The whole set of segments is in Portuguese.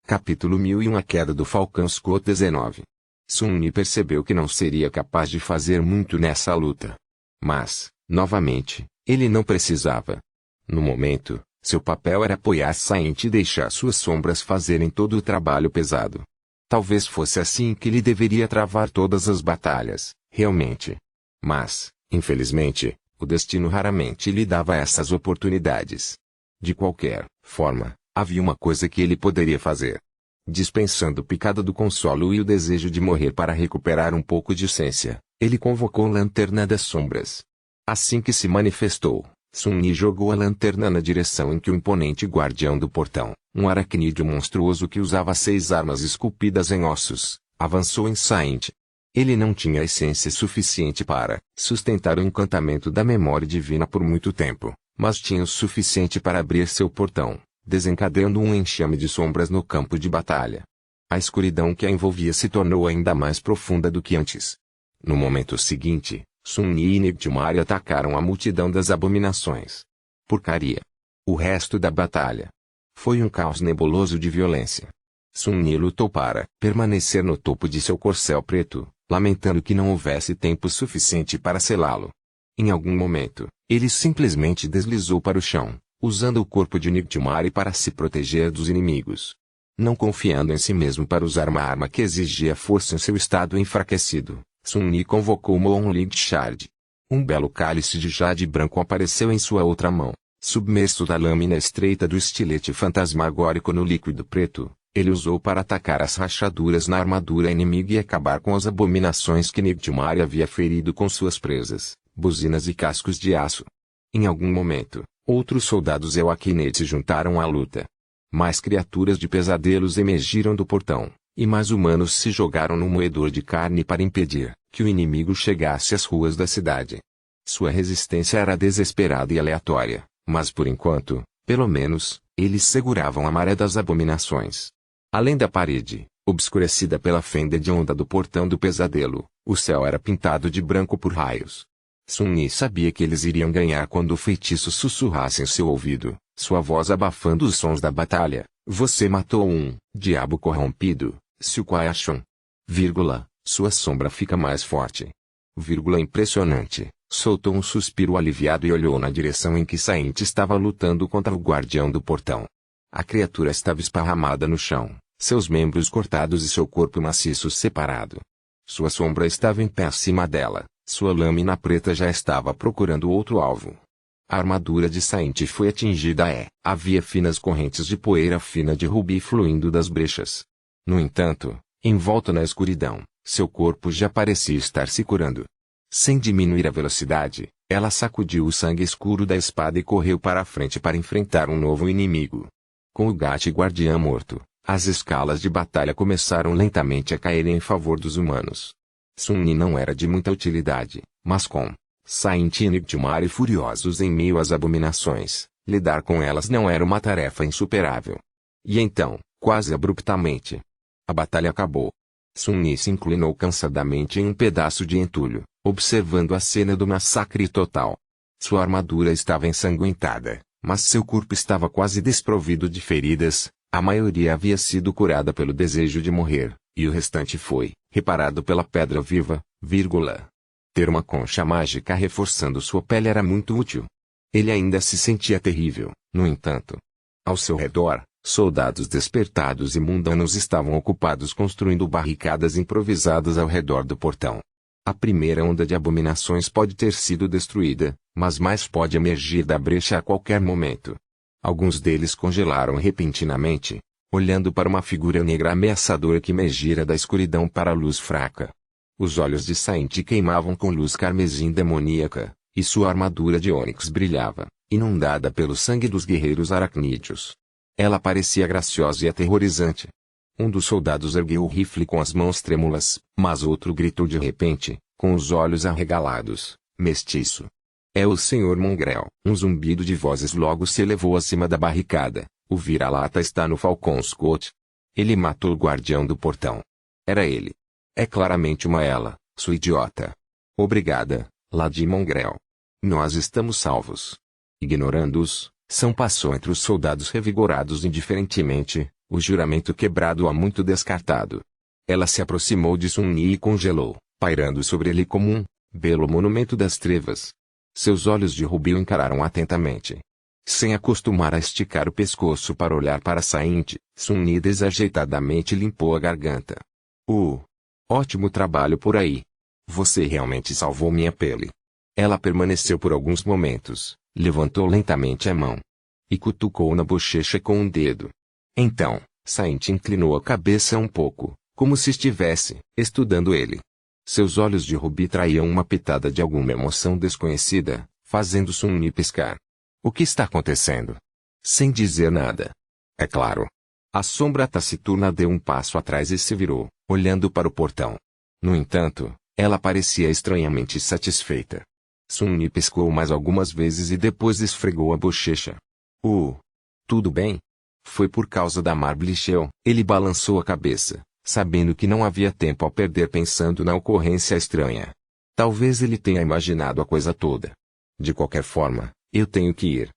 Capítulo 1001 A queda do Falcão Scott 19. Sun Mi percebeu que não seria capaz de fazer muito nessa luta. Mas, novamente, ele não precisava. No momento, seu papel era apoiar Saint e deixar suas sombras fazerem todo o trabalho pesado. Talvez fosse assim que ele deveria travar todas as batalhas, realmente. Mas, infelizmente, o destino raramente lhe dava essas oportunidades. De qualquer forma, havia uma coisa que ele poderia fazer. Dispensando o picado do consolo e o desejo de morrer para recuperar um pouco de essência, ele convocou a Lanterna das Sombras. Assim que se manifestou, Sun Mi jogou a lanterna na direção em que o imponente guardião do portão, um aracnídeo monstruoso que usava 6 armas esculpidas em ossos, avançou em Saint. Ele não tinha essência suficiente para sustentar o encantamento da memória divina por muito tempo, mas tinha o suficiente para abrir seu portão, desencadeando um enxame de sombras no campo de batalha. A escuridão que a envolvia se tornou ainda mais profunda do que antes. No momento seguinte, Sun Mi e Nightmare atacaram a multidão das abominações. Porcaria. O resto da batalha foi um caos nebuloso de violência. Sun Mi lutou para permanecer no topo de seu corcel preto, lamentando que não houvesse tempo suficiente para selá-lo. Em algum momento, ele simplesmente deslizou para o chão, usando o corpo de Nightmare para se proteger dos inimigos. Não confiando em si mesmo para usar uma arma que exigia força em seu estado enfraquecido, Sun Mi convocou Moonlight Shard. Um belo cálice de jade branco apareceu em sua outra mão. Submerso da lâmina estreita do estilete fantasmagórico no líquido preto, ele usou para atacar as rachaduras na armadura inimiga e acabar com as abominações que Nightmare havia ferido com suas presas, buzinas e cascos de aço. Em algum momento, outros soldados Elwaknet se juntaram à luta. Mais criaturas de pesadelos emergiram do portão, e mais humanos se jogaram no moedor de carne para impedir que o inimigo chegasse às ruas da cidade. Sua resistência era desesperada e aleatória, mas por enquanto, pelo menos, eles seguravam a maré das abominações. Além da parede, obscurecida pela fenda de onda do portão do pesadelo, o céu era pintado de branco por raios. Sun Mi sabia que eles iriam ganhar quando o feitiço sussurrasse em seu ouvido, sua voz abafando os sons da batalha. Você matou um diabo corrompido, Su Quaishun. Sua sombra fica mais forte. Impressionante. Soltou um suspiro aliviado e olhou na direção em que Saint estava lutando contra o guardião do portão. A criatura estava esparramada no chão, seus membros cortados e seu corpo maciço separado. Sua sombra estava em pé acima dela, sua lâmina preta já estava procurando outro alvo. A armadura de Saint foi atingida havia finas correntes de poeira fina de rubi fluindo das brechas. No entanto, envolto na escuridão, seu corpo já parecia estar se curando. Sem diminuir a velocidade, ela sacudiu o sangue escuro da espada e correu para a frente para enfrentar um novo inimigo. Com o Gat guardião morto, as escalas de batalha começaram lentamente a cair em favor dos humanos. Sun Mi não era de muita utilidade, mas com Saint e Nightmare furiosos em meio às abominações, lidar com elas não era uma tarefa insuperável. E então, quase abruptamente, a batalha acabou. Sun Mi se inclinou cansadamente em um pedaço de entulho, observando a cena do massacre total. Sua armadura estava ensanguentada, mas seu corpo estava quase desprovido de feridas, a maioria havia sido curada pelo desejo de morrer, e o restante foi reparado pela pedra viva, Ter uma concha mágica reforçando sua pele era muito útil. Ele ainda se sentia terrível, no entanto. Ao seu redor, soldados despertados e mundanos estavam ocupados construindo barricadas improvisadas ao redor do portão. A primeira onda de abominações pode ter sido destruída, mas mais pode emergir da brecha a qualquer momento. Alguns deles congelaram repentinamente, olhando para uma figura negra ameaçadora que emergira da escuridão para a luz fraca. Os olhos de Saint queimavam com luz carmesim demoníaca, e sua armadura de ônix brilhava, inundada pelo sangue dos guerreiros aracnídeos. Ela parecia graciosa e aterrorizante. Um dos soldados ergueu o rifle com as mãos trêmulas, mas outro gritou de repente, com os olhos arregalados: mestiço. É o Sr. Mongrel. Um zumbido de vozes logo se elevou acima da barricada. O vira-lata está no Falcão Scott. Ele matou o guardião do portão. Era ele. É claramente uma ela, sua idiota. Obrigada, Lady Mongrel. Nós estamos salvos. Ignorando-os, Sam passou entre os soldados revigorados indiferentemente, O juramento quebrado há muito descartado. Ela se aproximou de Sun-Yi e congelou, pairando sobre ele como um belo monumento das trevas. Seus olhos de rubi o encararam atentamente. Sem acostumar a esticar o pescoço para olhar para Saint, Sun-Yi desajeitadamente limpou a garganta. Ótimo trabalho por aí. Você realmente salvou minha pele. Ela permaneceu por alguns momentos, levantou lentamente a mão e cutucou na bochecha com um dedo. Então, Saint inclinou a cabeça um pouco, como se estivesse estudando ele. Seus olhos de rubi traíam uma pitada de alguma emoção desconhecida, fazendo Sun-Yi piscar. O que está acontecendo? Sem dizer nada. É claro. A sombra taciturna deu um passo atrás e se virou, olhando para o portão. No entanto, ela parecia estranhamente satisfeita. Sun-Yi piscou mais algumas vezes e depois esfregou a bochecha. Tudo bem? Foi por causa da Marblichel. Ele balançou a cabeça, sabendo que não havia tempo a perder pensando na ocorrência estranha. Talvez ele tenha imaginado a coisa toda. De qualquer forma, eu tenho que ir.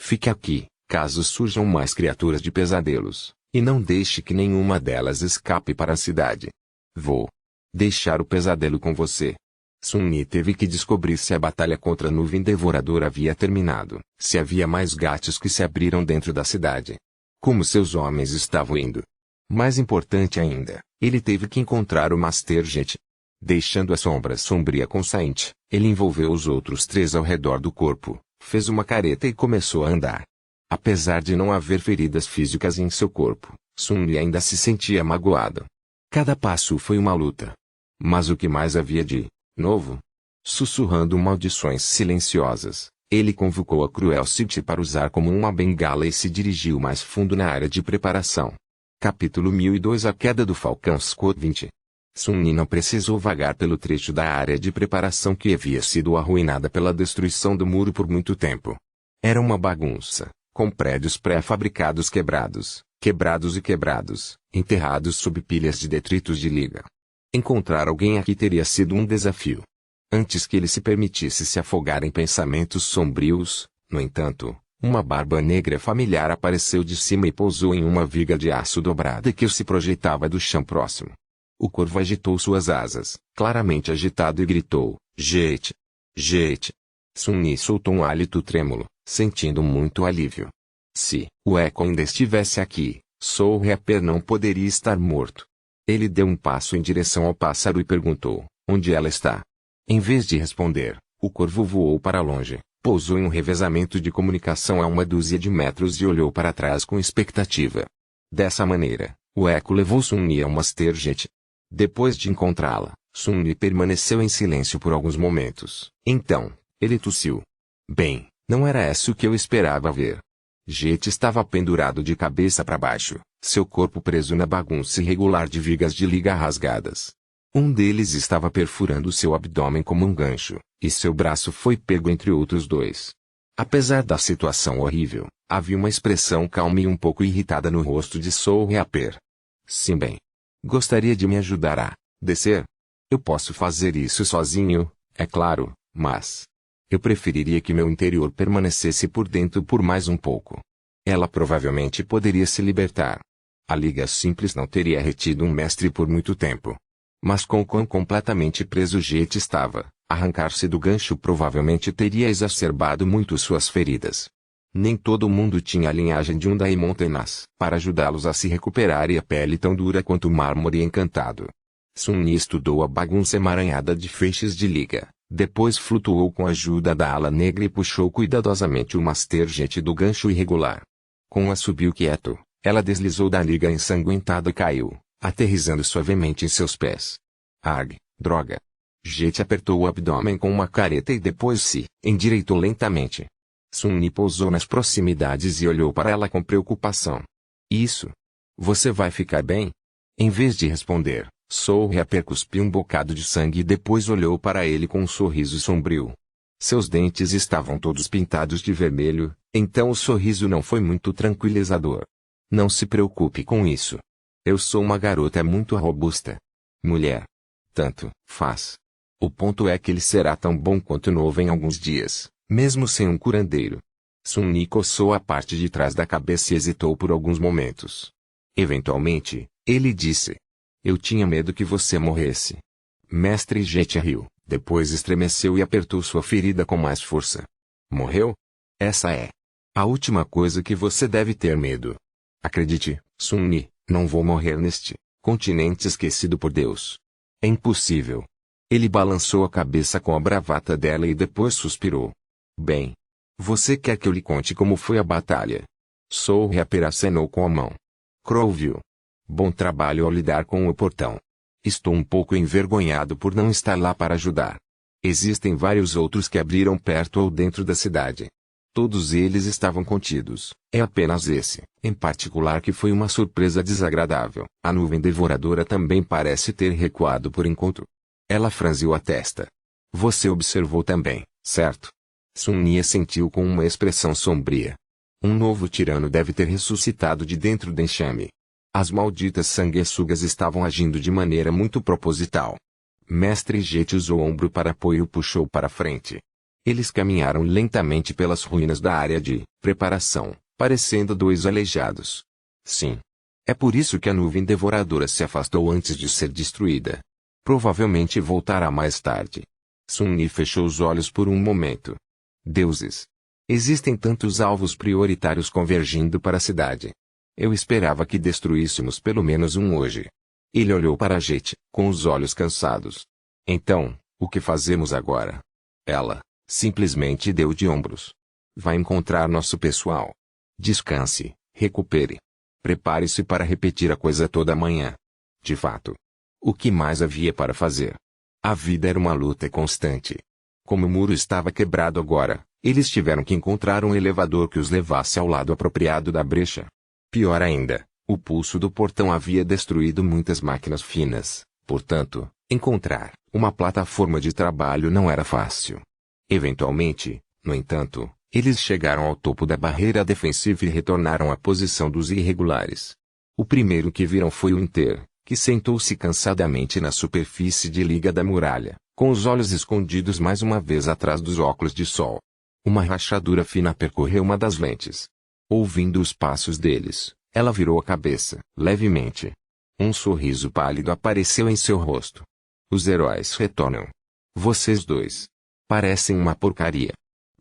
Fique aqui, caso surjam mais criaturas de pesadelos, e não deixe que nenhuma delas escape para a cidade. Vou deixar o pesadelo com você. Sun-Yi teve que descobrir se a batalha contra a nuvem devoradora havia terminado, se havia mais gatos que se abriram dentro da cidade. Como seus homens estavam indo. Mais importante ainda, ele teve que encontrar o Master Jet. Deixando a sombra sombria com Saint, ele envolveu os outros três ao redor do corpo, fez uma careta e começou a andar. Apesar de não haver feridas físicas em seu corpo, Sun-Yi ainda se sentia magoado. Cada passo foi uma luta. Mas o que mais havia de novo? Sussurrando maldições silenciosas, ele convocou a Cruel City para usar como uma bengala e se dirigiu mais fundo na área de preparação. Capítulo 1002 A Queda do Falcão Squad 20. Sun-Yi não precisou vagar pelo trecho da área de preparação que havia sido arruinada pela destruição do muro por muito tempo. Era uma bagunça, com prédios pré-fabricados quebrados, enterrados sob pilhas de detritos de liga. Encontrar alguém aqui teria sido um desafio. Antes que ele se permitisse se afogar em pensamentos sombrios, no entanto, uma barba negra familiar apareceu de cima e pousou em uma viga de aço dobrada que se projetava do chão próximo. O corvo agitou suas asas, claramente agitado e gritou, Jet! Jet! Sun-Yi soltou um hálito trêmulo, sentindo muito alívio. Se o Echo ainda estivesse aqui, Soul Reaper não poderia estar morto. Ele deu um passo em direção ao pássaro e perguntou, onde ela está? Em vez de responder, o corvo voou para longe, pousou em um revezamento de comunicação a 1 dúzia de metros e olhou para trás com expectativa. Dessa maneira, o Echo levou Sun-Yi a um Master Jet. Depois de encontrá-la, Sun-Yi permaneceu em silêncio por alguns momentos. Então, ele tossiu. Bem, não era isso que eu esperava ver. Jet estava pendurado de cabeça para baixo, seu corpo preso na bagunça irregular de vigas de liga rasgadas. Um deles estava perfurando seu abdômen como um gancho, e seu braço foi pego entre outros dois. Apesar da situação horrível, havia uma expressão calma e um pouco irritada no rosto de Soul Reaper. Sim, bem. Gostaria de me ajudar a descer? Eu posso fazer isso sozinho, é claro, mas eu preferiria que meu interior permanecesse por dentro por mais um pouco. Ela provavelmente poderia se libertar. A Liga Simples não teria retido um mestre por muito tempo. Mas com quão completamente preso Jet estava, arrancar-se do gancho provavelmente teria exacerbado muito suas feridas. Nem todo mundo tinha a linhagem de um Daimon tenaz para ajudá-los a se recuperar e a pele tão dura quanto o mármore encantado. Sun-Yi estudou a bagunça emaranhada de feixes de liga, depois flutuou com a ajuda da ala negra e puxou cuidadosamente o Master Jet do gancho irregular. Com um assobio quieto, ela deslizou da liga ensanguentada e caiu, aterrissando suavemente em seus pés. Arg, droga! Jet apertou o abdômen com uma careta e depois se endireitou lentamente. Sun-Yi pousou nas proximidades e olhou para ela com preocupação. Isso? Você vai ficar bem? Em vez de responder, Soul Reaper cuspiu um bocado de sangue e depois olhou para ele com um sorriso sombrio. Seus dentes estavam todos pintados de vermelho, então o sorriso não foi muito tranquilizador. Não se preocupe com isso. Eu sou uma garota muito robusta. Mulher. Tanto faz. O ponto é que ele será tão bom quanto novo em alguns dias, mesmo sem um curandeiro. Sun-Yi coçou a parte de trás da cabeça e hesitou por alguns momentos. Eventualmente, ele disse: "Eu tinha medo que você morresse." Mestre Jet riu, depois estremeceu e apertou sua ferida com mais força. "Morreu? Essa é a última coisa que você deve ter medo. Acredite, Sun-Yi, não vou morrer neste continente esquecido por Deus. É impossível." Ele balançou a cabeça com a bravata dela e depois suspirou. "Bem. Você quer que eu lhe conte como foi a batalha?" Soul Reaper acenou com a mão. Crow viu. "Bom trabalho ao lidar com o portão. Estou um pouco envergonhado por não estar lá para ajudar. Existem vários outros que abriram perto ou dentro da cidade. Todos eles estavam contidos. É apenas esse, em particular, que foi uma surpresa desagradável. A nuvem devoradora também parece ter recuado por enquanto." Ela franziu a testa. "Você observou também, certo?" Sun-Yi sentiu com uma expressão sombria. Um novo tirano deve ter ressuscitado de dentro do enxame. As malditas sanguessugas estavam agindo de maneira muito proposital. Mestre Jet usou o ombro para apoio e o puxou para frente. Eles caminharam lentamente pelas ruínas da área de preparação, parecendo dois aleijados. Sim. É por isso que a nuvem devoradora se afastou antes de ser destruída. Provavelmente voltará mais tarde. Sun-Yi fechou os olhos por um momento. Deuses. Existem tantos alvos prioritários convergindo para a cidade. Eu esperava que destruíssemos pelo menos um hoje. Ele olhou para a Jet, com os olhos cansados. "Então, o que fazemos agora?" Ela simplesmente deu de ombros. "Vai encontrar nosso pessoal. Descanse, recupere. Prepare-se para repetir a coisa toda amanhã." De fato. O que mais havia para fazer? A vida era uma luta constante. Como o muro estava quebrado agora, eles tiveram que encontrar um elevador que os levasse ao lado apropriado da brecha. Pior ainda, o pulso do portão havia destruído muitas máquinas finas, portanto, encontrar uma plataforma de trabalho não era fácil. Eventualmente, no entanto, eles chegaram ao topo da barreira defensiva e retornaram à posição dos irregulares. O primeiro que viram foi o Inter, que sentou-se cansadamente na superfície de liga da muralha, com os olhos escondidos mais uma vez atrás dos óculos de sol. Uma rachadura fina percorreu uma das lentes. Ouvindo os passos deles, ela virou a cabeça, levemente. Um sorriso pálido apareceu em seu rosto. "Os heróis retornam. Vocês dois parecem uma porcaria."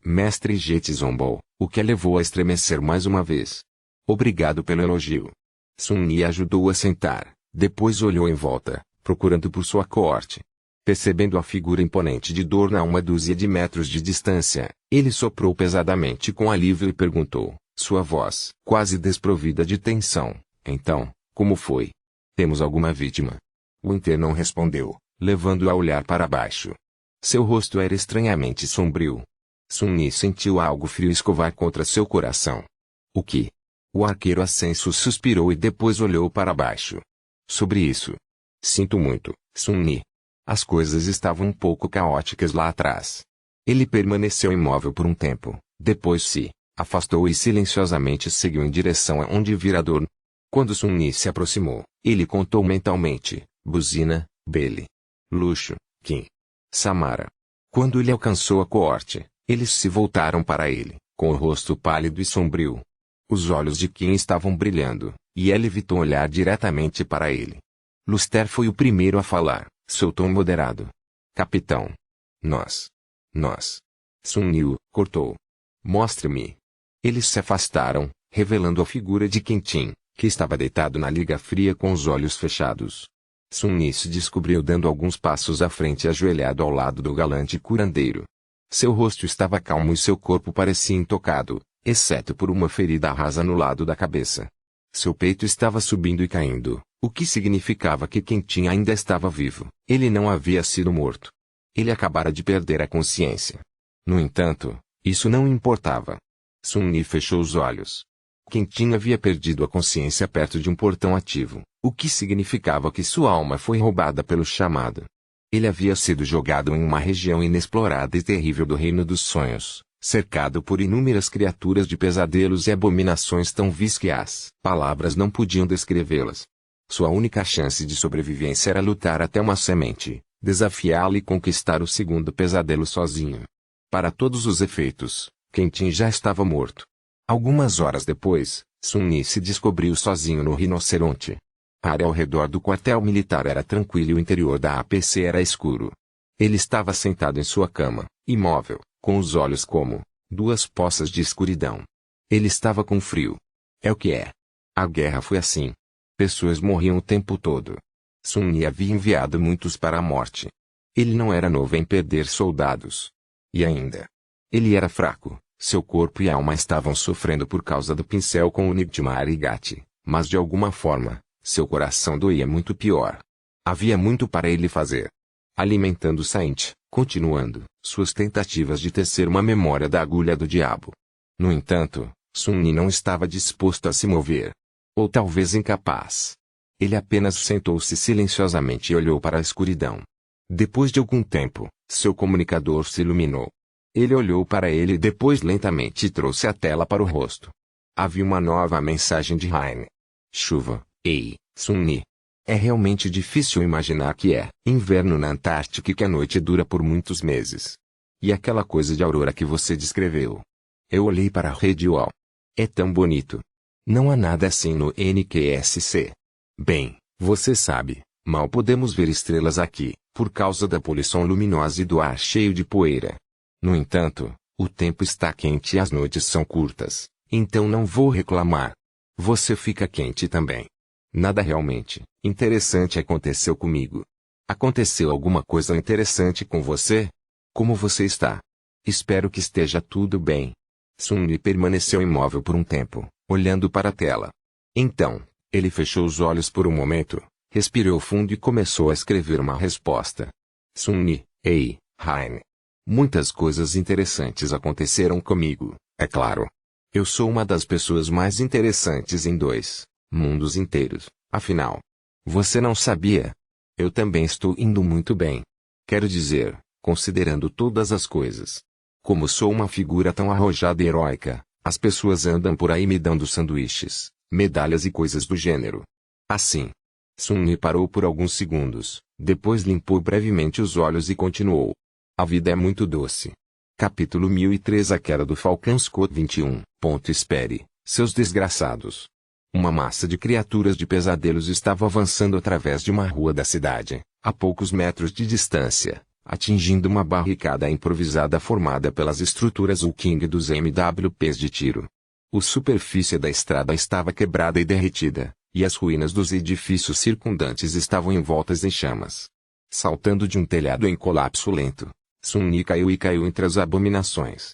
Mestre Jet zombou, o que a levou a estremecer mais uma vez. "Obrigado pelo elogio." Sun-Yi ajudou a sentar. Depois olhou em volta, procurando por sua coorte. Percebendo a figura imponente de Dorn a uma dúzia de metros de distância, ele soprou pesadamente com alívio e perguntou, sua voz quase desprovida de tensão: "Então, como foi? Temos alguma vítima?" O Inter não respondeu, levando-o a olhar para baixo. Seu rosto era estranhamente sombrio. Sun-Yi sentiu algo frio escovar contra seu coração. "O que?" O arqueiro ascenso suspirou e depois olhou para baixo. "Sobre isso. Sinto muito, Sun-Yi. As coisas estavam um pouco caóticas lá atrás." Ele permaneceu imóvel por um tempo, depois se afastou e silenciosamente seguiu em direção a onde vira Dorn. Quando Sun-Yi se aproximou, ele contou mentalmente: Buzina, Bele, Luxo, Kim, Samara. Quando ele alcançou a coorte, eles se voltaram para ele, com o rosto pálido e sombrio. Os olhos de Kim estavam brilhando, e ela evitou olhar diretamente para ele. Luster foi o primeiro a falar, seu tom moderado. "Capitão. Nós. Sun-Yi cortou. "Mostre-me." Eles se afastaram, revelando a figura de Quentin, que estava deitado na liga fria com os olhos fechados. Sun-Yi se descobriu dando alguns passos à frente e ajoelhado ao lado do galante curandeiro. Seu rosto estava calmo e seu corpo parecia intocado, exceto por uma ferida rasa no lado da cabeça. Seu peito estava subindo e caindo, o que significava que Quentin ainda estava vivo. Ele não havia sido morto. Ele acabara de perder a consciência. No entanto, isso não importava. Sun-Yi fechou os olhos. Quentin havia perdido a consciência perto de um portão ativo, o que significava que sua alma foi roubada pelo chamado. Ele havia sido jogado em uma região inexplorada e terrível do Reino dos Sonhos, cercado por inúmeras criaturas de pesadelos e abominações tão vis que as palavras não podiam descrevê-las. Sua única chance de sobrevivência era lutar até uma semente, desafiá-la e conquistar o segundo pesadelo sozinho. Para todos os efeitos, Quentin já estava morto. Algumas horas depois, Sun-Ni se descobriu sozinho no rinoceronte. A área ao redor do quartel militar era tranquila e o interior da APC era escuro. Ele estava sentado em sua cama, imóvel, com os olhos como duas poças de escuridão. Ele estava com frio. É o que é. A guerra foi assim. Pessoas morriam o tempo todo. Sun-Ni havia enviado muitos para a morte. Ele não era novo em perder soldados. E ainda, ele era fraco. Seu corpo e alma estavam sofrendo por causa do pincel com o Nigma Arigati, mas de alguma forma, seu coração doía muito pior. Havia muito para ele fazer. Alimentando Saint, continuando suas tentativas de tecer uma memória da agulha do diabo. No entanto, Sun-Ni não estava disposto a se mover. Ou talvez incapaz. Ele apenas sentou-se silenciosamente e olhou para a escuridão. Depois de algum tempo, seu comunicador se iluminou. Ele olhou para ele e depois lentamente trouxe a tela para o rosto. Havia uma nova mensagem de Heine. Chuva. Ei, Sun-Ni. É realmente difícil imaginar que é inverno na Antártica e que a noite dura por muitos meses. E aquela coisa de aurora que você descreveu. Eu olhei para a rede UOL. É tão bonito. Não há nada assim no NQSC. Bem, você sabe, mal podemos ver estrelas aqui, por causa da poluição luminosa e do ar cheio de poeira. No entanto, o tempo está quente e as noites são curtas, então não vou reclamar. Você fica quente também. Nada realmente interessante aconteceu comigo. Aconteceu alguma coisa interessante com você? Como você está? Espero que esteja tudo bem. Sun-Ni permaneceu imóvel por um tempo, olhando para a tela. Então, ele fechou os olhos por um momento, respirou fundo e começou a escrever uma resposta. Sun-Ni, ei, Heine. Muitas coisas interessantes aconteceram comigo, é claro. Eu sou uma das pessoas mais interessantes em 2 mundos inteiros, afinal. Você não sabia? Eu também estou indo muito bem. Quero dizer, considerando todas as coisas. Como sou uma figura tão arrojada e heróica, as pessoas andam por aí me dando sanduíches, medalhas e coisas do gênero. Assim. Sun-Ni parou por alguns segundos, depois limpou brevemente os olhos e continuou. A vida é muito doce. Capítulo 1003 A Queda do Falcão Scott 21. Espere, seus desgraçados. Uma massa de criaturas de pesadelos estava avançando através de uma rua da cidade, a poucos metros de distância, atingindo uma barricada improvisada formada pelas estruturas King dos MWPs de tiro. A superfície da estrada estava quebrada e derretida, e as ruínas dos edifícios circundantes estavam envoltas em chamas. Saltando de um telhado em colapso lento, Sun-Ni caiu entre as abominações.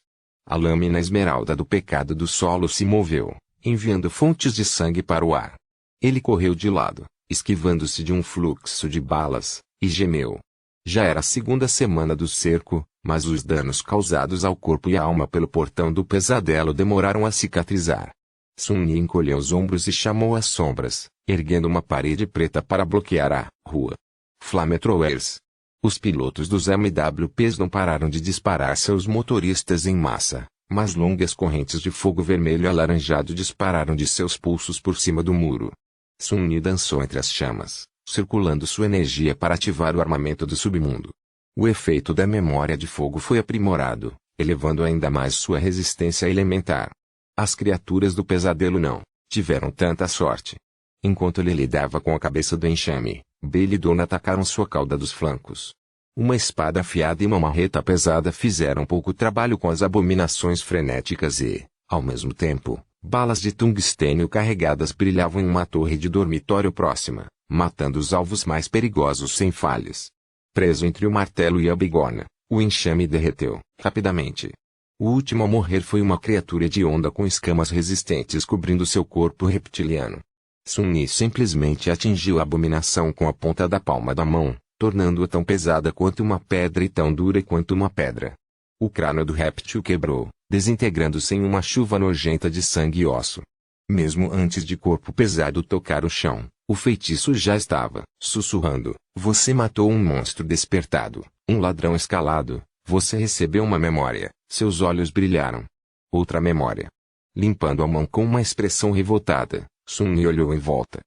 A lâmina esmeralda do pecado do solo se moveu, enviando fontes de sangue para o ar. Ele correu de lado, esquivando-se de um fluxo de balas, e gemeu. Já era a segunda semana do cerco, mas os danos causados ao corpo e à alma pelo portão do pesadelo demoraram a cicatrizar. Sun-Ni encolheu os ombros e chamou as sombras, erguendo uma parede preta para bloquear a rua. Flamethrowers. Os pilotos dos MWPs não pararam de disparar seus motoristas em massa, mas longas correntes de fogo vermelho e alaranjado dispararam de seus pulsos por cima do muro. Sun-Ni dançou entre as chamas, circulando sua energia para ativar o armamento do submundo. O efeito da memória de fogo foi aprimorado, elevando ainda mais sua resistência elementar. As criaturas do pesadelo não tiveram tanta sorte. Enquanto ele lidava com a cabeça do enxame, Bailey e Donna atacaram sua cauda dos flancos. Uma espada afiada e uma marreta pesada fizeram pouco trabalho com as abominações frenéticas e, ao mesmo tempo, balas de tungstênio carregadas brilhavam em uma torre de dormitório próxima, matando os alvos mais perigosos sem falhas. Preso entre o martelo e a bigorna, o enxame derreteu rapidamente. O último a morrer foi uma criatura hedionda com escamas resistentes cobrindo seu corpo reptiliano. Sun-Ni simplesmente atingiu a abominação com a ponta da palma da mão, tornando-a tão pesada quanto uma pedra e tão dura quanto uma pedra. O crânio do réptil quebrou, desintegrando-se em uma chuva nojenta de sangue e osso. Mesmo antes de corpo pesado tocar o chão, o feitiço já estava sussurrando: você matou um monstro despertado, um ladrão escalado, você recebeu uma memória, seus olhos brilharam. Outra memória. Limpando a mão com uma expressão revoltada, Sun-Ni olhou em volta.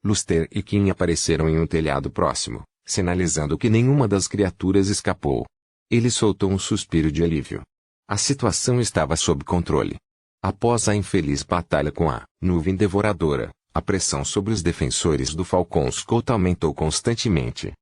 Luster e Kim apareceram em um telhado próximo, sinalizando que nenhuma das criaturas escapou. Ele soltou um suspiro de alívio. A situação estava sob controle. Após a infeliz batalha com a nuvem devoradora, a pressão sobre os defensores do Falcão aumentou constantemente.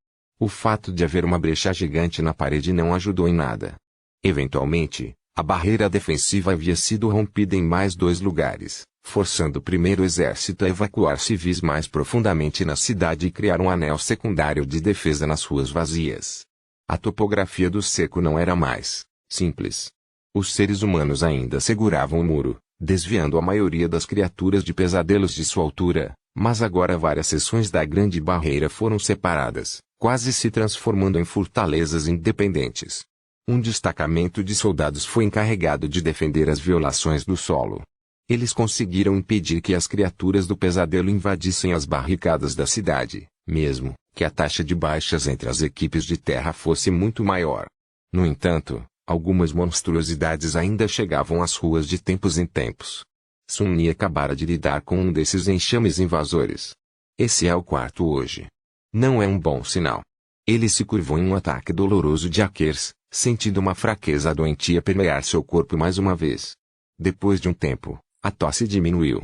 O fato de haver uma brecha gigante na parede não ajudou em nada. Eventualmente, a barreira defensiva havia sido rompida em mais 2 lugares, forçando o primeiro exército a evacuar civis mais profundamente na cidade e criar um anel secundário de defesa nas ruas vazias. A topografia do cerco não era mais simples. Os seres humanos ainda seguravam o muro, desviando a maioria das criaturas de pesadelos de sua altura, mas agora várias seções da grande barreira foram separadas, quase se transformando em fortalezas independentes. Um destacamento de soldados foi encarregado de defender as violações do solo. Eles conseguiram impedir que as criaturas do pesadelo invadissem as barricadas da cidade, mesmo que a taxa de baixas entre as equipes de terra fosse muito maior. No entanto, algumas monstruosidades ainda chegavam às ruas de tempos em tempos. Sun Yi acabara de lidar com um desses enxames invasores. Esse é o quarto hoje. Não é um bom sinal. Ele se curvou em um ataque doloroso de Akers, sentindo uma fraqueza doentia permear seu corpo mais uma vez. Depois de um tempo, a tosse diminuiu.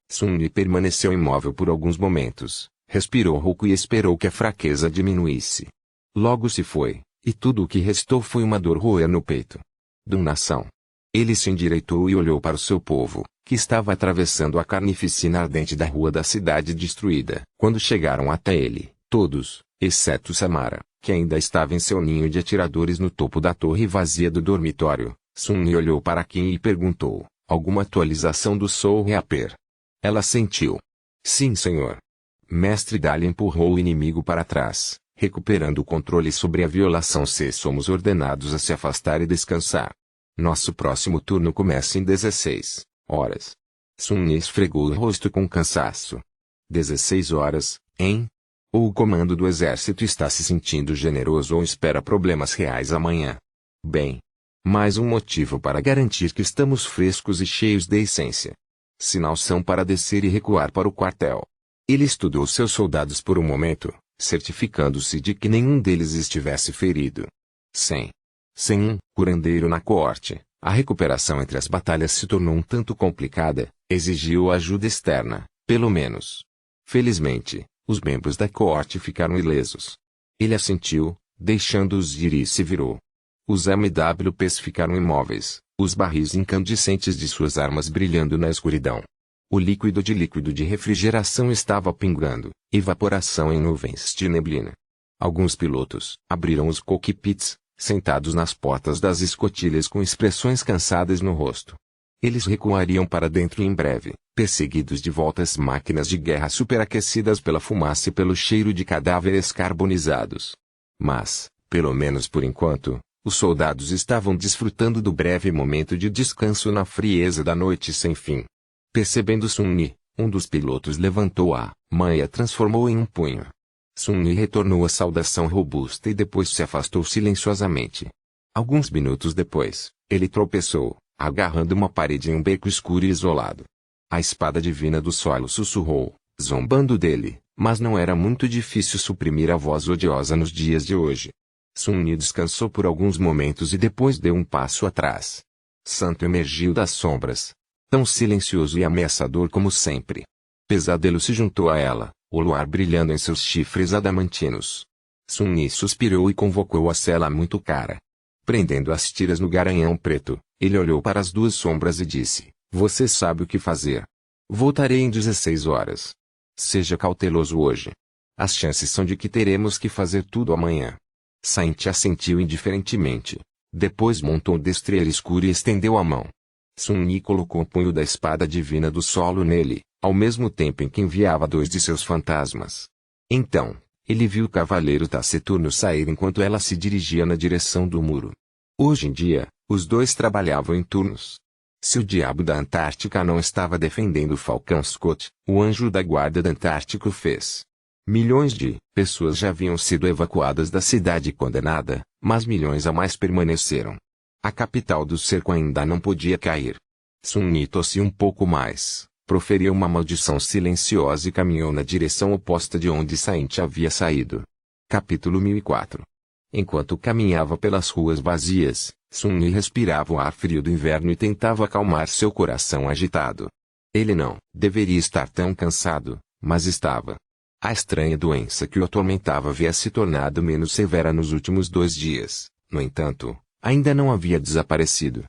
Sun Yi permaneceu imóvel por alguns momentos, respirou rouco e esperou que a fraqueza diminuísse. Logo se foi, e tudo o que restou foi uma dor roer no peito. Nação. Ele se endireitou e olhou para o seu povo, que estava atravessando a carnificina ardente da rua da cidade destruída. Quando chegaram até ele, todos, exceto Samara, que ainda estava em seu ninho de atiradores no topo da torre vazia do dormitório, Sun Yi olhou para Qin e perguntou: alguma atualização do Soul Reaper? Ela sentiu. Sim, senhor. Mestre Dali empurrou o inimigo para trás, recuperando o controle sobre a violação. Se somos ordenados a se afastar e descansar. Nosso próximo turno começa em 16 horas. Sun Yi esfregou o rosto com cansaço. 16 horas, hein? Ou o comando do exército está se sentindo generoso ou espera problemas reais amanhã? Bem, mais um motivo para garantir que estamos frescos e cheios de essência. Sinal são para descer e recuar para o quartel. Ele estudou seus soldados por um momento, certificando-se de que nenhum deles estivesse ferido. Sem um curandeiro na coorte, a recuperação entre as batalhas se tornou um tanto complicada, exigiu ajuda externa, pelo menos. Felizmente, os membros da coorte ficaram ilesos. Ele assentiu, deixando-os ir e se virou. Os MWPs ficaram imóveis, os barris incandescentes de suas armas brilhando na escuridão. O líquido de refrigeração estava pingando, evaporação em nuvens de neblina. Alguns pilotos abriram os cockpits, sentados nas portas das escotilhas com expressões cansadas no rosto. Eles recuariam para dentro em breve, perseguidos de volta às máquinas de guerra superaquecidas pela fumaça e pelo cheiro de cadáveres carbonizados. Mas, pelo menos por enquanto, os soldados estavam desfrutando do breve momento de descanso na frieza da noite sem fim. Percebendo Sun Yi, um dos pilotos levantou a mão e a transformou em um punho. Sun Yi retornou a saudação robusta e depois se afastou silenciosamente. Alguns minutos depois, ele tropeçou, agarrando uma parede em um beco escuro e isolado. A espada divina do solo sussurrou, zombando dele, mas não era muito difícil suprimir a voz odiosa nos dias de hoje. Sun Yi descansou por alguns momentos e depois deu um passo atrás. Santo emergiu das sombras, tão silencioso e ameaçador como sempre. Pesadelo se juntou a ela, o luar brilhando em seus chifres adamantinos. Sun Yi suspirou e convocou a cela muito cara. Prendendo as tiras no garanhão preto, ele olhou para as 2 sombras e disse: você sabe o que fazer. Voltarei em 16 horas. Seja cauteloso hoje. As chances são de que teremos que fazer tudo amanhã. Saint assentiu indiferentemente. Depois montou o destrier escuro e estendeu a mão. Sun Yi colocou o punho da espada divina do solo nele, ao mesmo tempo em que enviava 2 de seus fantasmas. Então, ele viu o cavaleiro taciturno sair enquanto ela se dirigia na direção do muro. Hoje em dia, os 2 trabalhavam em turnos. Se o diabo da Antártica não estava defendendo o Falcão Scott, o anjo da guarda da Antártica o fez. Milhões de pessoas já haviam sido evacuadas da cidade condenada, mas milhões a mais permaneceram. A capital do cerco ainda não podia cair. Sun Yi tossiu um pouco mais, proferiu uma maldição silenciosa e caminhou na direção oposta de onde Saint havia saído. Capítulo 1004. Enquanto caminhava pelas ruas vazias, Sun-Ni respirava o ar frio do inverno e tentava acalmar seu coração agitado. Ele não deveria estar tão cansado, mas estava. A estranha doença que o atormentava havia se tornado menos severa nos últimos 2 dias. No entanto, ainda não havia desaparecido.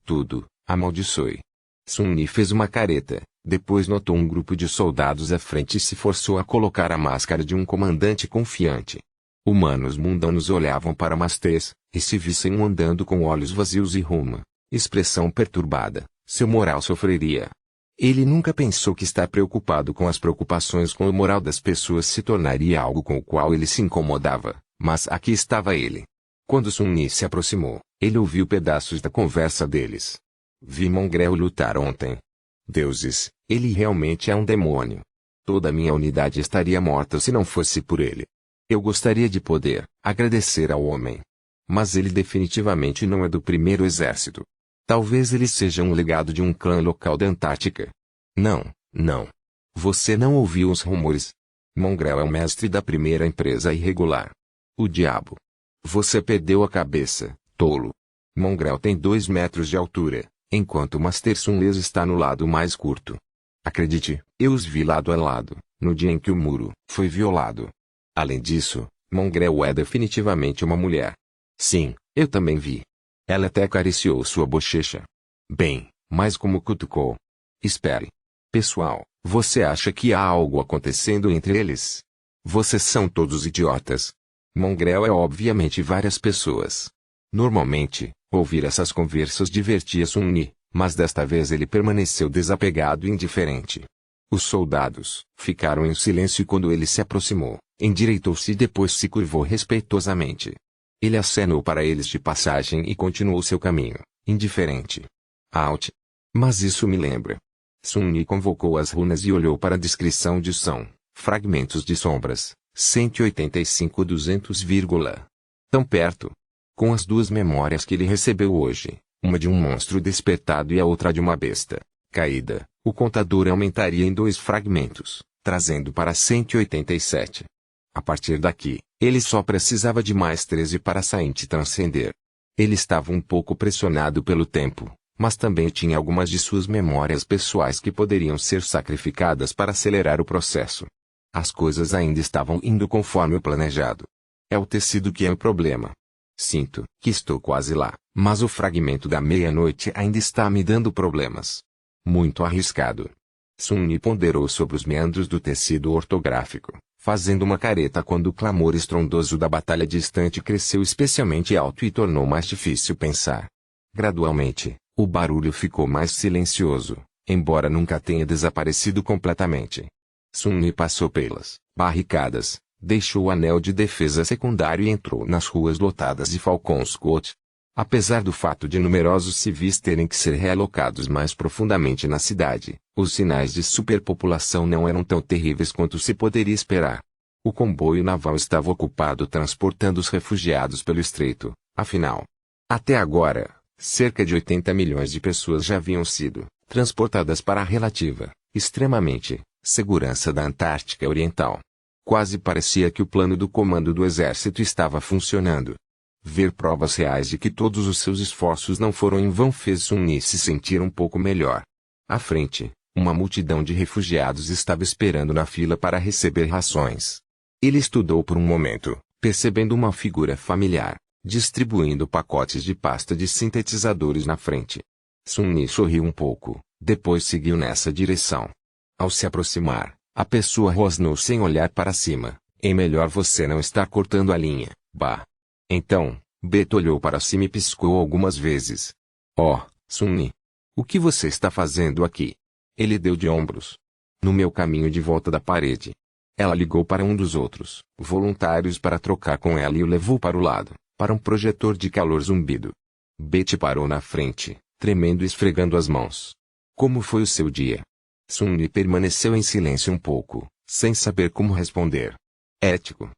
Tudo, amaldiçoe. Sun-Ni fez uma careta, depois notou um grupo de soldados à frente e se forçou a colocar a máscara de um comandante confiante. Humanos mundanos olhavam para Masters, e se vissem andando com olhos vazios e rumo, expressão perturbada, seu moral sofreria. Ele nunca pensou que estar preocupado com as preocupações com o moral das pessoas se tornaria algo com o qual ele se incomodava, mas aqui estava ele. Quando Sun-Ni se aproximou, ele ouviu pedaços da conversa deles. Vi Mongrel lutar ontem. Deuses, ele realmente é um demônio. Toda a minha unidade estaria morta se não fosse por ele. Eu gostaria de poder agradecer ao homem. Mas ele definitivamente não é do primeiro exército. Talvez ele seja um legado de um clã local da Antártica. Não, não. Você não ouviu os rumores? Mongrel é o mestre da primeira empresa irregular. O diabo. Você perdeu a cabeça, tolo. Mongrel tem 2 metros de altura, enquanto Master Sun-Les está no lado mais curto. Acredite, eu os vi lado a lado, no dia em que o muro foi violado. Além disso, Mongrel é definitivamente uma mulher. Sim, eu também vi. Ela até acariciou sua bochecha. Bem, mas como cutucou. Espere. Pessoal, você acha que há algo acontecendo entre eles? Vocês são todos idiotas. Mongrel é obviamente várias pessoas. Normalmente, ouvir essas conversas divertia Sun-Ni, mas desta vez ele permaneceu desapegado e indiferente. Os soldados ficaram em silêncio quando ele se aproximou, endireitou-se e depois se curvou respeitosamente. Ele acenou para eles de passagem e continuou seu caminho, indiferente. Out. Mas isso me lembra. Sun-Ni convocou as runas e olhou para a descrição de som, fragmentos de sombras, 185-200, tão perto. Com as 2 memórias que ele recebeu hoje, uma de um monstro despertado e a outra de uma besta caída, o contador aumentaria em 2 fragmentos, trazendo para 187. A partir daqui, ele só precisava de mais 13 para Saint transcender. Ele estava um pouco pressionado pelo tempo, mas também tinha algumas de suas memórias pessoais que poderiam ser sacrificadas para acelerar o processo. As coisas ainda estavam indo conforme o planejado. É o tecido que é o problema. Sinto que estou quase lá, mas o fragmento da meia-noite ainda está me dando problemas. Muito arriscado. Sun-Ni ponderou sobre os meandros do tecido ortográfico, fazendo uma careta quando o clamor estrondoso da batalha distante cresceu especialmente alto e tornou mais difícil pensar. Gradualmente, o barulho ficou mais silencioso, embora nunca tenha desaparecido completamente. Sun-Ni passou pelas barricadas, deixou o anel de defesa secundário e entrou nas ruas lotadas de Falcons Court. Apesar do fato de numerosos civis terem que ser realocados mais profundamente na cidade, os sinais de superpopulação não eram tão terríveis quanto se poderia esperar. O comboio naval estava ocupado transportando os refugiados pelo estreito, afinal. Até agora, cerca de 80 milhões de pessoas já haviam sido transportadas para a relativa, extremamente, segurança da Antártica Oriental. Quase parecia que o plano do comando do exército estava funcionando. Ver provas reais de que todos os seus esforços não foram em vão fez Sun-Ni se sentir um pouco melhor. À frente, uma multidão de refugiados estava esperando na fila para receber rações. Ele estudou por um momento, percebendo uma figura familiar, distribuindo pacotes de pasta de sintetizadores na frente. Sun-Ni sorriu um pouco, depois seguiu nessa direção. Ao se aproximar, a pessoa rosnou sem olhar para cima. É melhor você não estar cortando a linha, bah. Então, Beto olhou para cima e piscou algumas vezes. Oh, Sun-Ni. O que você está fazendo aqui? Ele deu de ombros. No meu caminho de volta da parede. Ela ligou para um dos outros voluntários para trocar com ela e o levou para o lado, para um projetor de calor zumbido. Betty parou na frente, tremendo e esfregando as mãos. Como foi o seu dia? Sun-Ni permaneceu em silêncio um pouco, sem saber como responder. Ético.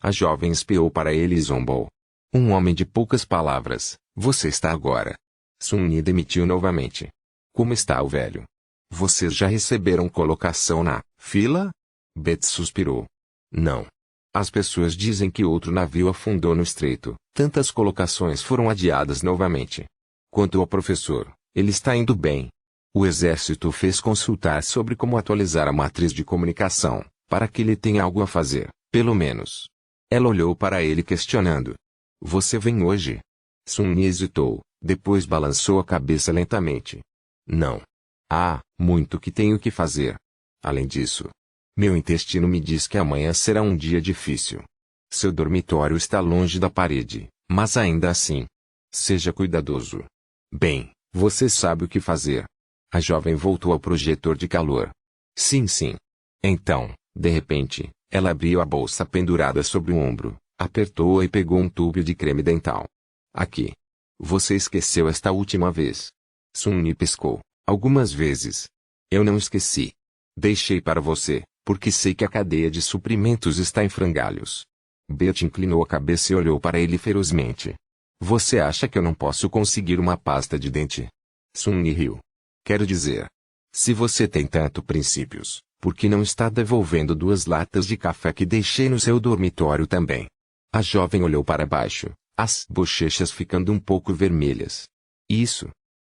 A jovem espiou para ele e zombou. Um homem de poucas palavras, você está agora. Sun-Ni demitiu novamente. Como está o velho? Vocês já receberam colocação na fila? Betty suspirou. Não. As pessoas dizem que outro navio afundou no estreito. Tantas colocações foram adiadas novamente. Quanto ao professor, ele está indo bem. O exército fez consultar sobre como atualizar a matriz de comunicação, para que ele tenha algo a fazer, pelo menos. Ela olhou para ele questionando. Você vem hoje? Sun-Yi hesitou, depois balançou a cabeça lentamente. Não. Há muito que tenho que fazer. Além disso, meu intestino me diz que amanhã será um dia difícil. Seu dormitório está longe da parede, mas ainda assim. Seja cuidadoso. Bem, você sabe o que fazer. A jovem voltou ao projetor de calor. Sim, sim. Então, de repente, ela abriu a bolsa pendurada sobre o ombro, apertou-a e pegou um tubo de creme dental. Aqui. Você esqueceu esta última vez. Sun-Yi piscou. Algumas vezes. Eu não esqueci. Deixei para você, porque sei que a cadeia de suprimentos está em frangalhos. Beth inclinou a cabeça e olhou para ele ferozmente. Você acha que eu não posso conseguir uma pasta de dente? Sun-Yi riu. Quero dizer. Se você tem tanto princípios, por que não está devolvendo 2 latas de café que deixei no seu dormitório também? A jovem olhou para baixo, as bochechas ficando um pouco vermelhas. Isso?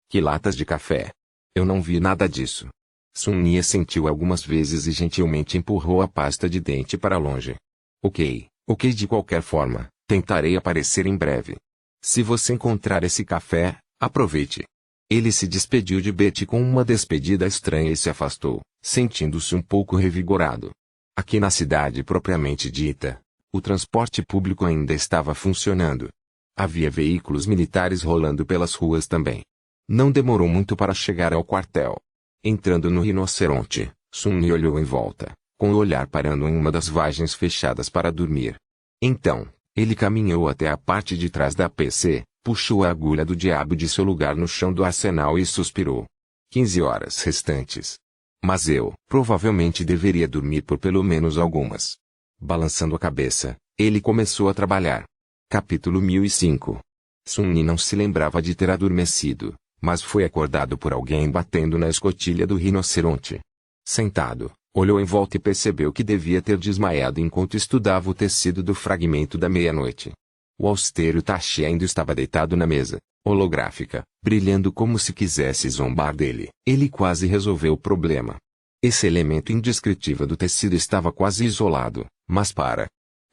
Que latas de café? Eu não vi nada disso. Sun-Yi assentiu algumas vezes e gentilmente empurrou a pasta de dente para longe. Ok, de qualquer forma, tentarei aparecer em breve. Se você encontrar esse café, aproveite. Ele se despediu de Betty com uma despedida estranha e se afastou, sentindo-se um pouco revigorado. Aqui na cidade propriamente dita, o transporte público ainda estava funcionando. Havia veículos militares rolando pelas ruas também. Não demorou muito para chegar ao quartel. Entrando no rinoceronte, Sun-Yi olhou em volta, com o olhar parando em uma das vagens fechadas para dormir. Então, ele caminhou até a parte de trás da PC, puxou a agulha do diabo de seu lugar no chão do arsenal e suspirou. 15 horas restantes. Mas eu, provavelmente deveria dormir por pelo menos algumas. Balançando a cabeça, ele começou a trabalhar. Capítulo 1005. Sun-Yi não se lembrava de ter adormecido, mas foi acordado por alguém batendo na escotilha do rinoceronte. Sentado, olhou em volta e percebeu que devia ter desmaiado enquanto estudava o tecido do fragmento da meia-noite. O austero Tashi ainda estava deitado na mesa, holográfica, brilhando como se quisesse zombar dele. Ele quase resolveu o problema. Esse elemento indescritível do tecido estava quase isolado, mas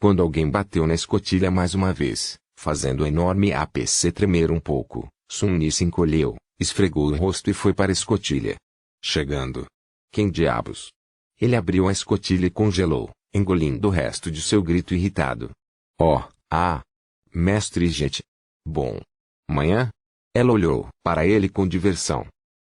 quando alguém bateu na escotilha mais uma vez, fazendo o enorme APC tremer um pouco, Sun-Yi se encolheu, esfregou o rosto e foi para a escotilha. Chegando. Quem diabos? Ele abriu a escotilha e congelou, engolindo o resto de seu grito irritado. Mestre Jet. Bom. Manhã? Ela olhou para ele com diversão.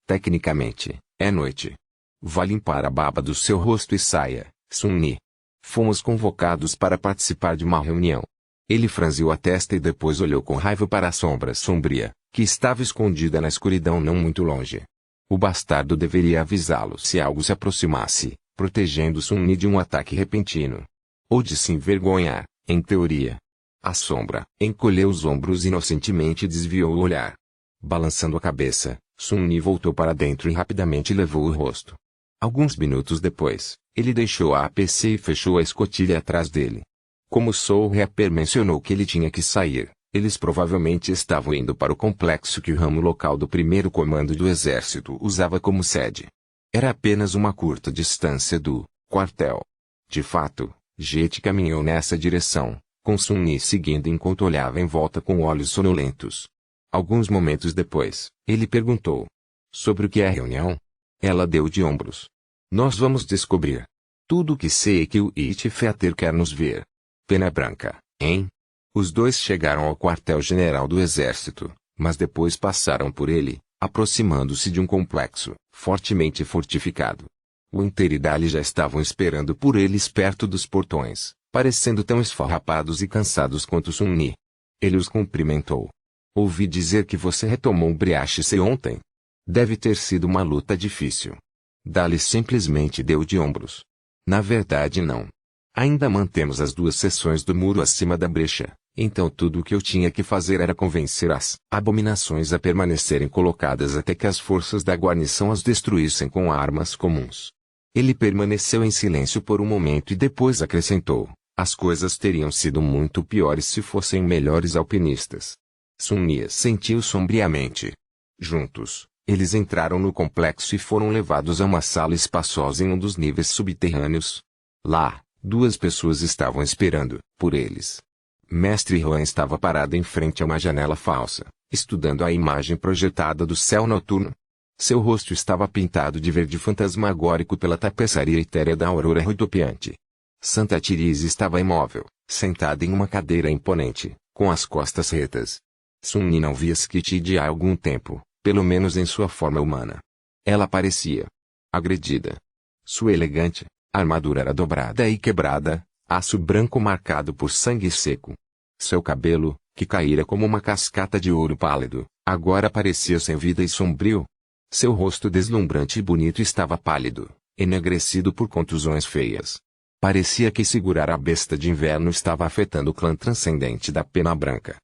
Tecnicamente, é noite. Vá limpar a baba do seu rosto e saia, Sun-Yi. Fomos convocados para participar de uma reunião. Ele franziu a testa e depois olhou com raiva para a sombra sombria, que estava escondida na escuridão não muito longe. O bastardo deveria avisá-lo se algo se aproximasse, protegendo Sun-Yi de um ataque repentino. Ou de se envergonhar, em teoria. A sombra encolheu os ombros inocentemente e desviou o olhar. Balançando a cabeça, Sun-Yi voltou para dentro e rapidamente levou o rosto. Alguns minutos depois, ele deixou a APC e fechou a escotilha atrás dele. Como Soul Reaper mencionou que ele tinha que sair, eles provavelmente estavam indo para o complexo que o ramo local do primeiro comando do exército usava como sede. Era apenas uma curta distância do quartel. De fato, Jet caminhou nessa direção, com Sun-Yi seguindo enquanto olhava em volta com olhos sonolentos. Alguns momentos depois, ele perguntou. Sobre o que é a reunião? Ela deu de ombros. Nós vamos descobrir. Tudo o que sei é que o Itfeater quer nos ver. Pena branca, hein? Os dois chegaram ao quartel-general do exército, mas depois passaram por ele, aproximando-se de um complexo, fortemente fortificado. O Inter e Dali já estavam esperando por eles perto dos portões, parecendo tão esfarrapados e cansados quanto Sun-Yi. Ele os cumprimentou. Ouvi dizer que você retomou o Briachice ontem. Deve ter sido uma luta difícil. Dali simplesmente deu de ombros. Na verdade não. Ainda mantemos as 2 seções do muro acima da brecha, então tudo o que eu tinha que fazer era convencer as abominações a permanecerem colocadas até que as forças da guarnição as destruíssem com armas comuns. Ele permaneceu em silêncio por um momento e depois acrescentou, As coisas teriam sido muito piores se fossem melhores alpinistas. Sun-Yi sentiu sombriamente. Juntos, eles entraram no complexo e foram levados a uma sala espaçosa em um dos níveis subterrâneos. Lá, duas pessoas estavam esperando por eles. Mestre Huan estava parado em frente a uma janela falsa, estudando a imagem projetada do céu noturno. Seu rosto estava pintado de verde fantasmagórico pela tapeçaria etérea da aurora rodopiante. Santa Therese estava imóvel, sentada em uma cadeira imponente, com as costas retas. Sun-Yi não via Skitty há algum tempo, pelo menos em sua forma humana. Ela parecia agredida. Sua elegante armadura era dobrada e quebrada, aço branco marcado por sangue seco. Seu cabelo, que caíra como uma cascata de ouro pálido, agora parecia sem vida e sombrio. Seu rosto deslumbrante e bonito estava pálido, enegrecido por contusões feias. Parecia que segurar a besta de inverno estava afetando o clã transcendente da pena branca.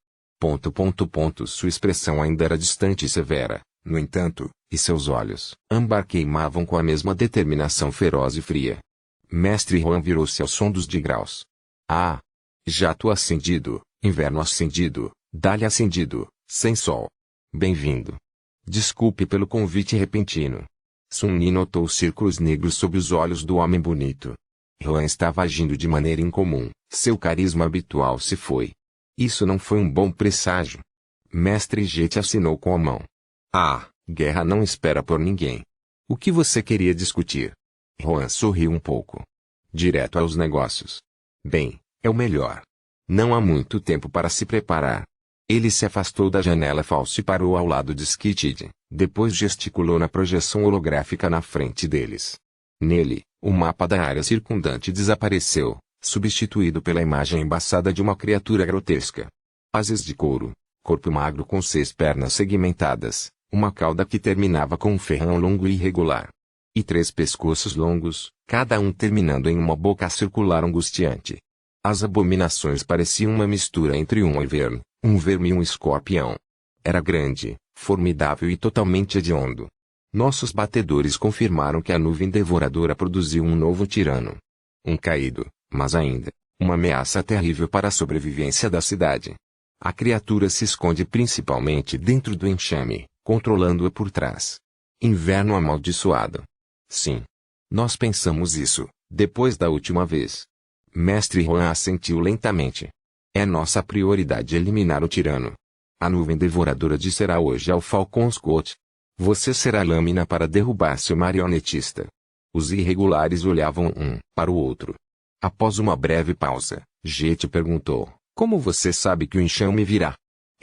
Sua expressão ainda era distante e severa, no entanto, e seus olhos âmbar queimavam com a mesma determinação feroz e fria. Mestre Huan virou-se ao som dos degraus. Ah! Jato acendido, inverno acendido, dá-lhe acendido, sem sol. Bem-vindo. Desculpe pelo convite repentino. Sun-Yi notou os círculos negros sob os olhos do homem bonito. Huan estava agindo de maneira incomum, seu carisma habitual se foi. Isso não foi um bom presságio. Mestre Jet assinou com a mão. Ah, guerra não espera por ninguém. O que você queria discutir? Huan sorriu um pouco. Direto aos negócios. Bem, é o melhor. Não há muito tempo para se preparar. Ele se afastou da janela falsa e parou ao lado de Skitty, depois gesticulou na projeção holográfica na frente deles. Nele, o mapa da área circundante desapareceu, substituído pela imagem embaçada de uma criatura grotesca. Asas de couro, corpo magro com 6 pernas segmentadas, uma cauda que terminava com um ferrão longo e irregular. E 3 pescoços longos, cada um terminando em uma boca circular angustiante. As abominações pareciam uma mistura entre um verme e um escorpião. Era grande, formidável e totalmente hediondo. Nossos batedores confirmaram que a nuvem devoradora produziu um novo tirano. Um caído, mas ainda, uma ameaça terrível para a sobrevivência da cidade. A criatura se esconde principalmente dentro do enxame, controlando-a por trás. Inverno amaldiçoado. Sim. Nós pensamos isso, depois da última vez. Mestre Huan assentiu lentamente. É nossa prioridade eliminar o tirano. A nuvem devoradora disserá hoje ao Falcon's Court. Você será lâmina para derrubar seu marionetista. Os irregulares olhavam um para o outro. Após uma breve pausa, Jet perguntou, como você sabe que o enxame virá?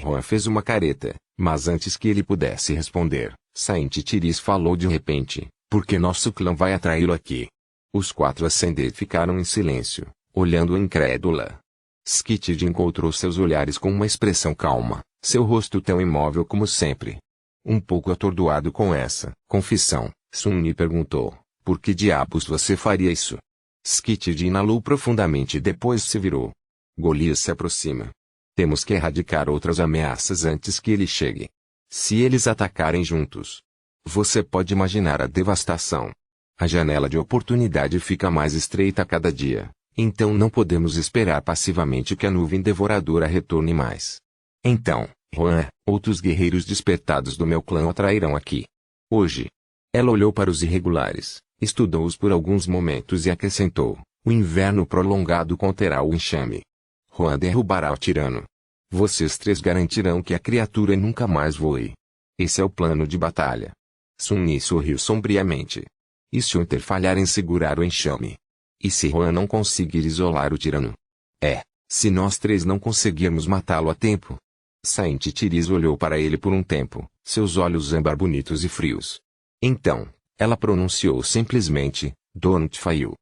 Huan fez uma careta, mas antes que ele pudesse responder, Saint Tiris falou de repente, porque nosso clã vai atraí-lo aqui. Os 4 Ascender ficaram em silêncio, olhando incrédula. Skitty encontrou seus olhares com uma expressão calma, seu rosto tão imóvel como sempre. Um pouco atordoado com essa confissão, Sun-Yi perguntou, por que diabos você faria isso? Skitty inalou profundamente e depois se virou. Golias se aproxima. Temos que erradicar outras ameaças antes que ele chegue. Se eles atacarem juntos, você pode imaginar a devastação. A janela de oportunidade fica mais estreita a cada dia, então não podemos esperar passivamente que a nuvem devoradora retorne mais. Então, Huan, outros guerreiros despertados do meu clã o atrairão aqui. Hoje. Ela olhou para os irregulares, estudou-os por alguns momentos e acrescentou, o inverno prolongado conterá o enxame. Huan derrubará o tirano. Vocês 3 garantirão que a criatura nunca mais voe. Esse é o plano de batalha. Sun-Yi sorriu sombriamente. E se Hunter falhar em segurar o enxame? E se Huan não conseguir isolar o tirano? Se nós 3 não conseguirmos matá-lo a tempo? Saint Tiris olhou para ele por um tempo, seus olhos âmbar bonitos e frios. Então, ela pronunciou simplesmente, Don't fail.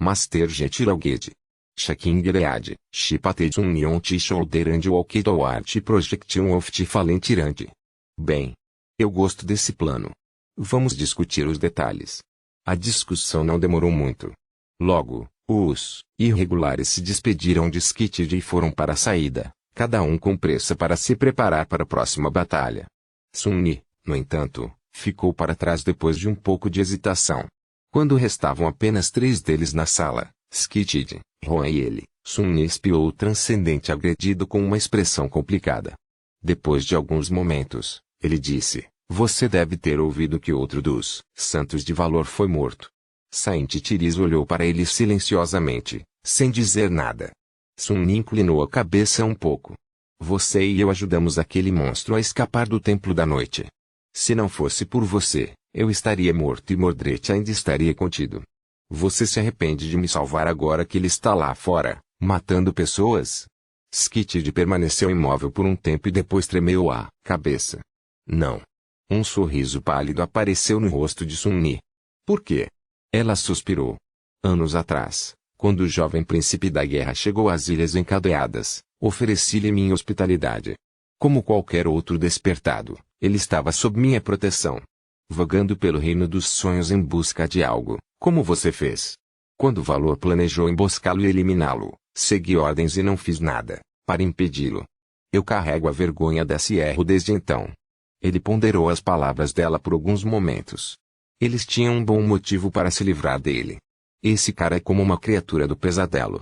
Master Jetiralged. Shaking Gilead, Shipatejun Nyon Shoulder and Walkido Art Projection of Tifalentirante. Bem. Eu gosto desse plano. Vamos discutir os detalhes. A discussão não demorou muito. Logo, os irregulares se despediram de Skitty e foram para a saída, cada um com pressa para se preparar para a próxima batalha. Sun-Yi, no entanto, ficou para trás depois de um pouco de hesitação. Quando restavam apenas 3 deles na sala, Skitty, Huan e ele, Sun-Ni espiou o transcendente agredido com uma expressão complicada. Depois de alguns momentos, ele disse: você deve ter ouvido que outro dos santos de valor foi morto. Saint Tiris olhou para ele silenciosamente, sem dizer nada. Sun-Ni inclinou a cabeça um pouco. Você e eu ajudamos aquele monstro a escapar do Templo da Noite. Se não fosse por você, eu estaria morto e Mordred ainda estaria contido. Você se arrepende de me salvar agora que ele está lá fora, matando pessoas? Skitid permaneceu imóvel por um tempo e depois tremeu a cabeça. Não. Um sorriso pálido apareceu no rosto de Sun-Ni. Por quê? Ela suspirou. Anos atrás, quando o jovem príncipe da guerra chegou às Ilhas Encadeadas, ofereci-lhe minha hospitalidade. Como qualquer outro despertado, ele estava sob minha proteção. Vagando pelo reino dos sonhos em busca de algo, como você fez. Quando o Valor planejou emboscá-lo e eliminá-lo, segui ordens e não fiz nada, para impedi-lo. Eu carrego a vergonha desse erro desde então. Ele ponderou as palavras dela por alguns momentos. Eles tinham um bom motivo para se livrar dele. Esse cara é como uma criatura do pesadelo.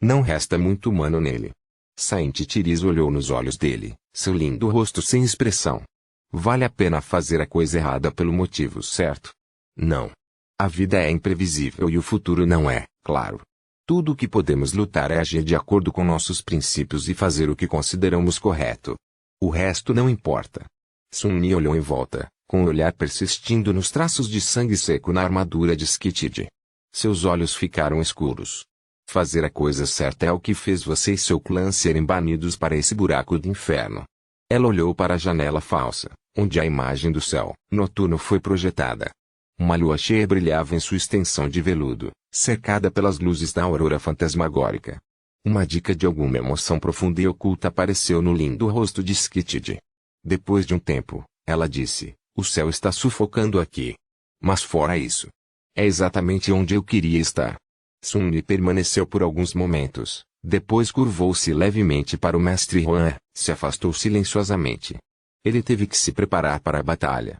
Não resta muito humano nele. Saint Tiris olhou nos olhos dele, seu lindo rosto sem expressão. Vale a pena fazer a coisa errada pelo motivo certo? Não. A vida é imprevisível e o futuro não é, claro. Tudo o que podemos lutar é agir de acordo com nossos princípios e fazer o que consideramos correto. O resto não importa. Sun-Ni olhou em volta, com o olhar persistindo nos traços de sangue seco na armadura de Skitid. Seus olhos ficaram escuros. Fazer a coisa certa é o que fez você e seu clã serem banidos para esse buraco do inferno. Ela olhou para a janela falsa, onde a imagem do céu noturno foi projetada. Uma lua cheia brilhava em sua extensão de veludo, cercada pelas luzes da aurora fantasmagórica. Uma dica de alguma emoção profunda e oculta apareceu no lindo rosto de Skitid. Depois de um tempo, ela disse: o céu está sufocando aqui. Mas fora isso, é exatamente onde eu queria estar. Sun-Ni permaneceu por alguns momentos, depois curvou-se levemente para o mestre Huan, se afastou silenciosamente. Ele teve que se preparar para a batalha.